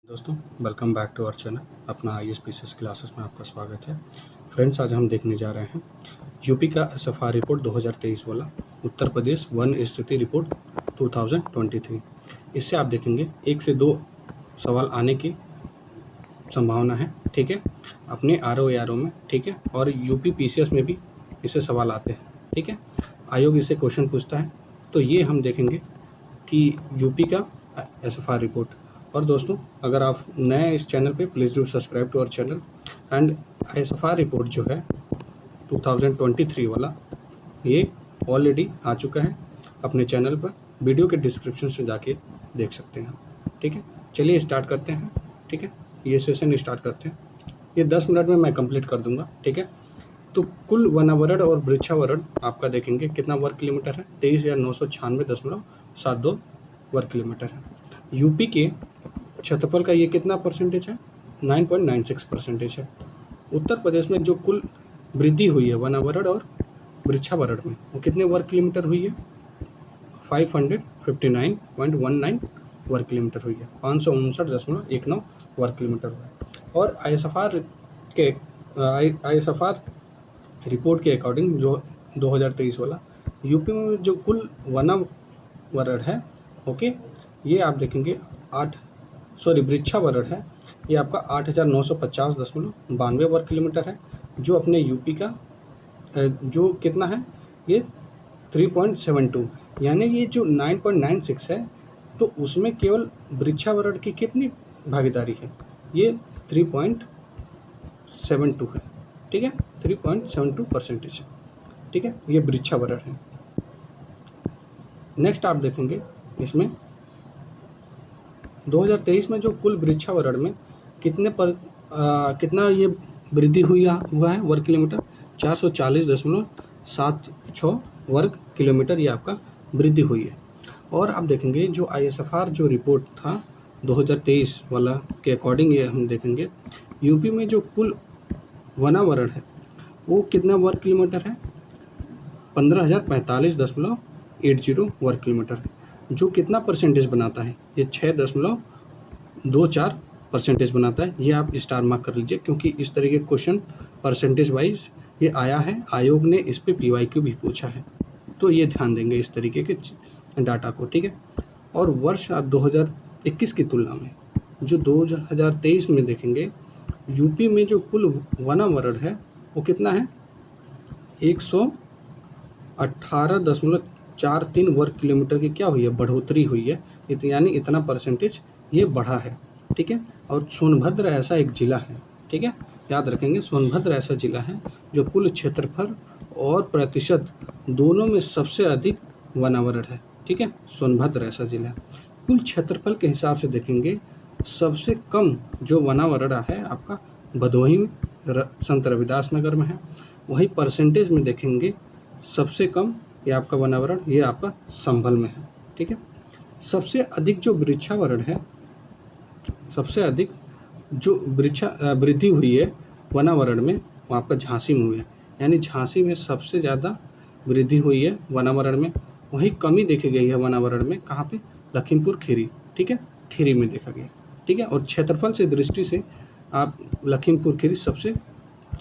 दोस्तों welcome back to our channel अपना ISPCS classes में आपका स्वागत है। फ्रेंड्स, आज हम देखने जा रहे हैं यूपी का SFR रिपोर्ट 2023 वाला उत्तर प्रदेश वन स्थिति रिपोर्ट 2023। इससे आप देखेंगे 1 से 2 सवाल आने की संभावना है, ठीक है, अपने RO में, ठीक है, और यूपी PCS में भी इससे सवाल आते हैं, ठीक है। आयोग इससे क्वेश्चन पूछता है, तो ये हम देखेंगे कि यूपी का SFR रिपोर्ट। और दोस्तों, अगर आप नए हैं इस चैनल पे, please do subscribe to our channel. And SFR report जो है 2023 वाला, ये ऑलरेडी आ चुका है अपने चैनल पर, वीडियो के डिस्क्रिप्शन से जाके देख सकते हैं, ठीक है। चलिए स्टार्ट करते हैं, ठीक है, ये सेशन स्टार्ट करते हैं। ये 10 मिनट में मैं कंप्लीट कर दूंगा, ठीक है। तो कुल वनावरण और वृक्षावरण आपका देखेंगे कितना वर्ग किलोमीटर है, 23,996.72 वर्ग किलोमीटर है। यूपी के क्षेत्रफल का ये कितना परसेंटेज है, 9.96% है। उत्तर प्रदेश में जो कुल वृद्धि हुई है वनावरण और वृक्षावरण में, वो कितने वर्ग किलोमीटर हुई है, 559.19 वर्ग किलोमीटर हुई है, 559.19 वर्ग किलोमीटर हुआ है। और ISFR रिपोर्ट के अकॉर्डिंग जो 2023 वाला यूपी में जो कुल वनावरण है, ओके, ये आप देखेंगे वृक्षावरण है, ये आपका 8,950.92 वर्ग किलोमीटर है, जो अपने यूपी का जो कितना है, ये 3.72, यानी ये जो 9.96 है, तो उसमें केवल वृक्षावरण की कितनी भागीदारी है, ये 3.72 है, ठीक है, 3.72% है, ठीक है, ये वृक्षावरण है। नेक्स्ट आप देखेंगे इसमें 2023 में जो कुल वृक्षावरण में कितना ये वृद्धि हुआ है वर्ग किलोमीटर, 440.76 वर्ग किलोमीटर ये आपका वृद्धि हुई है। और आप देखेंगे जो ISFR जो रिपोर्ट था 2023 वाला के अकॉर्डिंग, ये हम देखेंगे यूपी में जो कुल वनावरण है वो कितना वर्ग किलोमीटर है, 15,045.80 वर्ग किलोमीटर है, जो कितना परसेंटेज बनाता है, ये 6.24% बनाता है। ये आप स्टार मार्क कर लीजिए, क्योंकि इस तरीके क्वेश्चन परसेंटेज वाइज ये आया है, आयोग ने इस पे PYQ भी पूछा है, तो ये ध्यान देंगे इस तरीके के डाटा को, ठीक है। और वर्ष आप 2021 की तुलना में जो 2023 में देखेंगे, यूपी में जो कुल वनावरण है वो कितना है, 118.43 वर्ग किलोमीटर की क्या हुई है, बढ़ोतरी हुई है, यानी इतना परसेंटेज ये बढ़ा है, ठीक है। और सोनभद्र ऐसा एक ज़िला है, ठीक है, याद रखेंगे, सोनभद्र ऐसा ज़िला है जो कुल क्षेत्रफल और प्रतिशत दोनों में सबसे अधिक वनावरण है, ठीक है, सोनभद्र ऐसा ज़िला है। कुल क्षेत्रफल के हिसाब से देखेंगे सबसे कम जो वनावरण है आपका भदोही में, संत रविदास नगर में है। वही परसेंटेज में देखेंगे सबसे कम ये आपका वनावरण ये आपका संभल में है, ठीक है। सबसे अधिक जो वृक्षावरण है, सबसे अधिक जो वृद्धि हुई है वनावरण में, वो आपका झांसी में हुई है, यानी झांसी में सबसे ज़्यादा वृद्धि हुई है वनावरण में। वही कमी देखी गई है वनावरण में, कहाँ पे, लखीमपुर खीरी, ठीक है, खीरी में देखा गया, ठीक है। और क्षेत्रफल से दृष्टि से आप लखीमपुर खीरी सबसे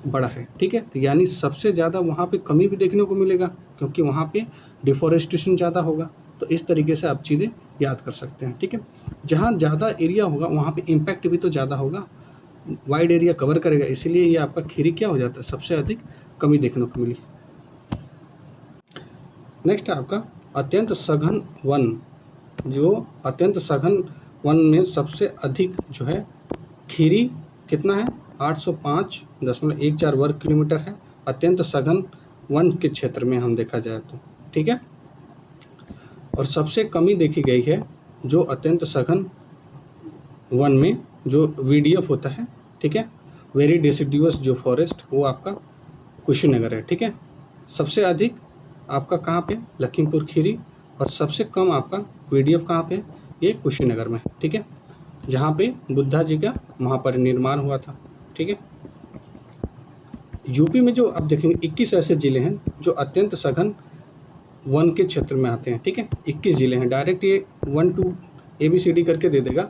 बड़ा है, ठीक है, तो यानी सबसे ज़्यादा वहाँ पे कमी भी देखने को मिलेगा, क्योंकि वहाँ पे डिफॉरेस्टेशन ज़्यादा होगा। तो इस तरीके से आप चीज़ें याद कर सकते हैं, ठीक है। जहाँ ज़्यादा एरिया होगा वहाँ पे इम्पैक्ट भी तो ज़्यादा होगा, वाइड एरिया कवर करेगा, इसीलिए ये आपका खीरी क्या हो जाता है, सबसे अधिक कमी देखने को मिली। नेक्स्ट है आपका अत्यंत सघन वन। जो अत्यंत सघन वन में सबसे अधिक जो है खीरी कितना है, 805.14 वर्ग किलोमीटर है अत्यंत सघन वन के क्षेत्र में हम देखा जाए तो, ठीक है। और सबसे कमी देखी गई है जो अत्यंत सघन वन में जो VDF होता है, ठीक है, वेरी डिसिडुअस जो फॉरेस्ट, वो आपका कुशीनगर है, ठीक है। सबसे अधिक आपका कहाँ पे, लखीमपुर खीरी, और सबसे कम आपका VDF कहाँ पे, ये कुशीनगर में, ठीक है, जहाँ पे बुद्धा जी का महापरिनिर्वाण हुआ था, ठीक है। यूपी में जो आप देखेंगे 21 ऐसे ज़िले हैं जो अत्यंत सघन वन के क्षेत्र में आते हैं, ठीक है, 21 ज़िले हैं। डायरेक्ट ये 1 to ABCD करके दे देगा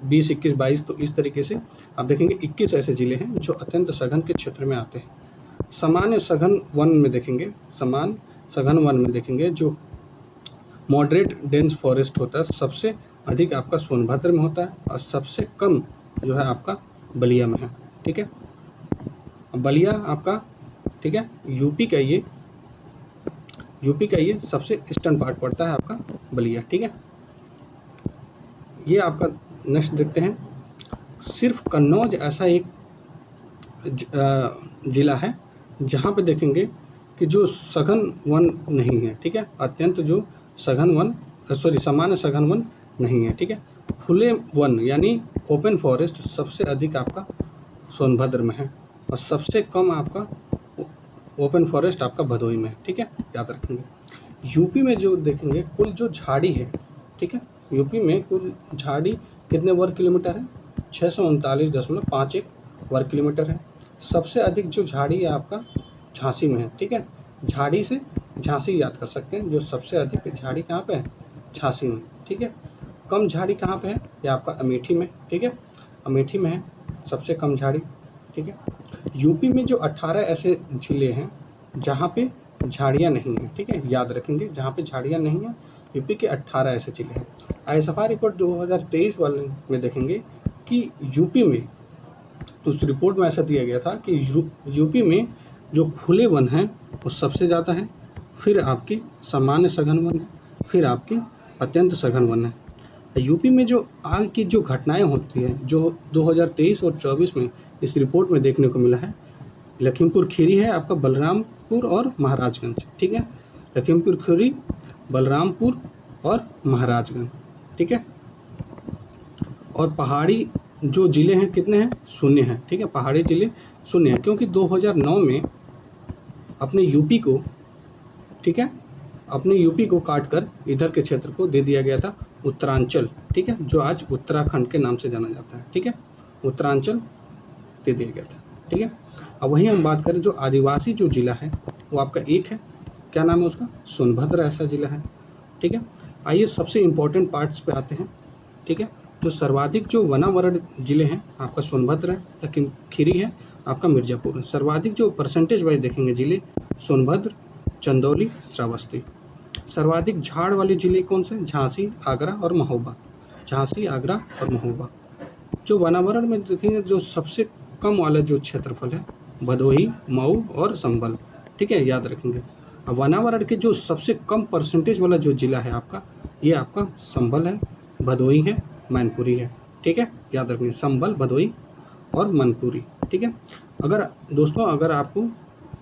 20, 21, 22, तो इस तरीके से आप देखेंगे 21 ऐसे ज़िले हैं जो अत्यंत सघन के क्षेत्र में आते हैं। सामान्य सघन वन में देखेंगे, समान सघन वन में देखेंगे जो मॉडरेट डेंस फॉरेस्ट होता है, सबसे अधिक आपका सोनभद्र में होता है और सबसे कम जो है आपका बलिया में है। ठीक है, बलिया आपका, ठीक है, यूपी का ये सबसे ईस्टर्न पार्ट पड़ता है आपका बलिया। ठीक है, ये आपका नेक्स्ट देखते हैं, सिर्फ कन्नौज ऐसा एक ज़िला है जहाँ पे देखेंगे कि जो सघन वन नहीं है। ठीक है, अत्यंत जो सघन वन सामान्य सघन वन नहीं है। ठीक है, खुले वन यानी ओपन फॉरेस्ट सबसे अधिक आपका सोनभद्र में है और सबसे कम आपका ओपन फॉरेस्ट आपका भदोही में है। ठीक है, याद रखेंगे। यूपी में जो देखेंगे कुल जो झाड़ी है, ठीक है, यूपी में कुल झाड़ी कितने वर्ग किलोमीटर है? 639.51 वर्ग किलोमीटर है। सबसे अधिक जो झाड़ी है आपका झांसी में है। ठीक है, झाड़ी से झांसी याद कर सकते हैं, जो सबसे अधिक झाड़ी कहाँ पे है? झांसी में। ठीक है, कम झाड़ी कहाँ पे है? ये आपका अमेठी में। ठीक है, अमेठी में है सबसे कम झाड़ी। ठीक है, यूपी में जो 18 ऐसे ज़िले हैं जहाँ पे झाड़ियाँ नहीं हैं। ठीक है, याद रखेंगे, जहाँ पे झाड़ियाँ नहीं हैं यूपी के 18 ऐसे ज़िले हैं। आईएसएफआर रिपोर्ट 2023 वाले में देखेंगे कि यूपी में, उस रिपोर्ट में ऐसा दिया गया था कि यूपी में जो खुले वन हैं वो सबसे ज़्यादा है, फिर आपके सामान्य सघन वन है, फिर आपके अत्यंत सघन वन है। यूपी में जो आग की जो घटनाएं होती हैं, जो 2023 और 24 में इस रिपोर्ट में देखने को मिला है, लखीमपुर खीरी है आपका, बलरामपुर और महाराजगंज। ठीक है, लखीमपुर खीरी, बलरामपुर और महाराजगंज। ठीक है, और पहाड़ी जो ज़िले हैं कितने हैं? 0 हैं। ठीक है, पहाड़ी ज़िले 0 हैं, क्योंकि 2009 में अपने यूपी को, ठीक है, अपने यूपी को काट कर इधर के क्षेत्र को दे दिया गया था उत्तरांचल। ठीक है, जो आज उत्तराखंड के नाम से जाना जाता है। ठीक है, उत्तरांचल दे दिया गया था। ठीक है, अब वहीं हम बात करें जो आदिवासी जो ज़िला है वो आपका एक है, क्या नाम है उसका? सोनभद्र ऐसा ज़िला है। ठीक है, आइए सबसे इम्पोर्टेंट पार्ट्स पे आते हैं। ठीक है, जो सर्वाधिक जो वनावरण ज़िले हैं आपका सोनभद्र है, लेकिन खीरी है आपका मिर्ज़ापुर। सर्वाधिक जो परसेंटेज वाइज देखेंगे ज़िले, सोनभद्र, चंदौली, श्रावस्ती। सर्वाधिक झाड़ वाले ज़िले कौन से? झांसी, आगरा और महोबा। झांसी, आगरा और महोबा। जो वनावरण में देखेंगे जो सबसे कम वाला जो क्षेत्रफल है, भदोही, मऊ और संभल। ठीक है, याद रखेंगे। अब वनावरण के जो सबसे कम परसेंटेज वाला जो ज़िला है आपका, ये आपका संभल है, भदोही है, मैनपुरी है। ठीक है, याद रखेंगे, संभल, भदोही और मैनपुरी। ठीक है, अगर दोस्तों अगर आपको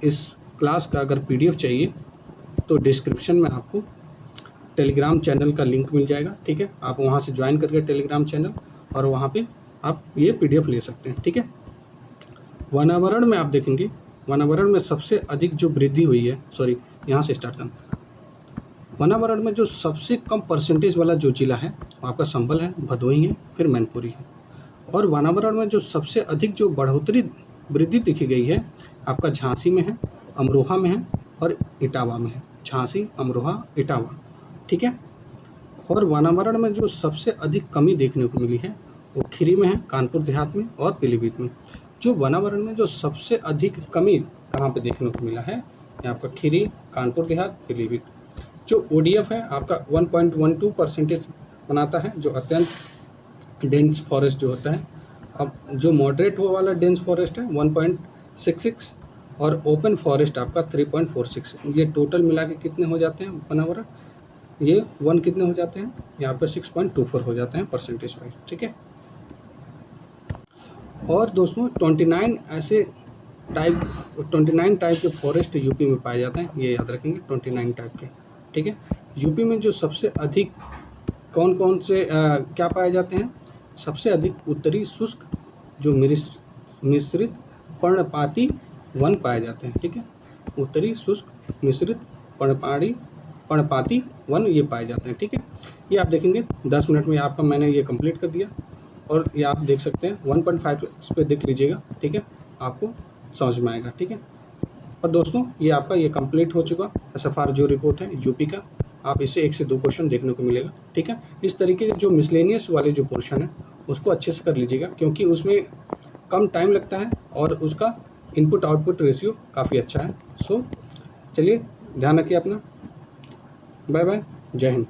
इस क्लास का अगर PDF चाहिए तो डिस्क्रिप्शन में आपको टेलीग्राम चैनल का लिंक मिल जाएगा। ठीक है, आप वहाँ से ज्वाइन करके टेलीग्राम चैनल, और वहाँ पे आप ये PDF ले सकते हैं। ठीक है, वनावरण में आप देखेंगे, वनावरण में सबसे अधिक जो वृद्धि हुई है, सॉरी यहाँ से स्टार्ट करना, वनावरण में जो सबसे कम परसेंटेज वाला जो ज़िला है आपका संभल है, भदोही है, फिर मैनपुरी है। और वनावरण में जो सबसे अधिक जो बढ़ोतरी वृद्धि दिखी गई है आपका झांसी में है, अमरोहा में है और इटावा में है। झांसी, अमरोहा, इटावा। ठीक है, और वनावरण में जो सबसे अधिक कमी देखने को मिली है वो खीरी में है, कानपुर देहात में और पीलीभीत में। जो वनावरण में जो सबसे अधिक कमी कहाँ पे देखने को मिला है, ये आपका खीरी, कानपुर देहात, पीलीभीत। जो ODF है आपका 1.12% बनाता है, जो अत्यंत डेंस फॉरेस्ट जो होता है। अब जो मॉडरेट वो वाला डेंस फॉरेस्ट है 1.66 और ओपन फॉरेस्ट आपका 3.46। ये टोटल मिला के कितने हो जाते हैं वनावरण? ये 1 कितने हो जाते हैं? यहाँ पे 6.24 हो जाते हैं परसेंटेज वाइज। ठीक है, और दोस्तों 29 टाइप के फॉरेस्ट यूपी में पाए जाते हैं, ये याद रखेंगे, 29 टाइप के। ठीक है, यूपी में जो सबसे अधिक कौन कौन से क्या पाए जाते हैं? सबसे अधिक उत्तरी शुष्क जो मिश्रित पर्णपाती वन पाए जाते हैं। ठीक है, उत्तरी शुष्क मिश्रित पर्णपाती वन ये पाए जाते हैं। ठीक है, ये आप देखेंगे 10 मिनट में आपका मैंने ये कंप्लीट कर दिया, और ये आप देख सकते हैं 1.5 इस पर देख लीजिएगा। ठीक है, आपको समझ में आएगा। ठीक है, और दोस्तों ये आपका ये कंप्लीट हो चुका SFR जो रिपोर्ट है यूपी का, आप इससे 1 से 2 क्वेश्चन देखने को मिलेगा। ठीक है, इस तरीके के जो मिसलेनियस वाले जो पोर्शन है उसको अच्छे से कर लीजिएगा, क्योंकि उसमें कम टाइम लगता है और उसका इनपुट आउटपुट रेशियो काफ़ी अच्छा है। सो चलिए, ध्यान रखिए अपना। बाय बाय, जय हिंद।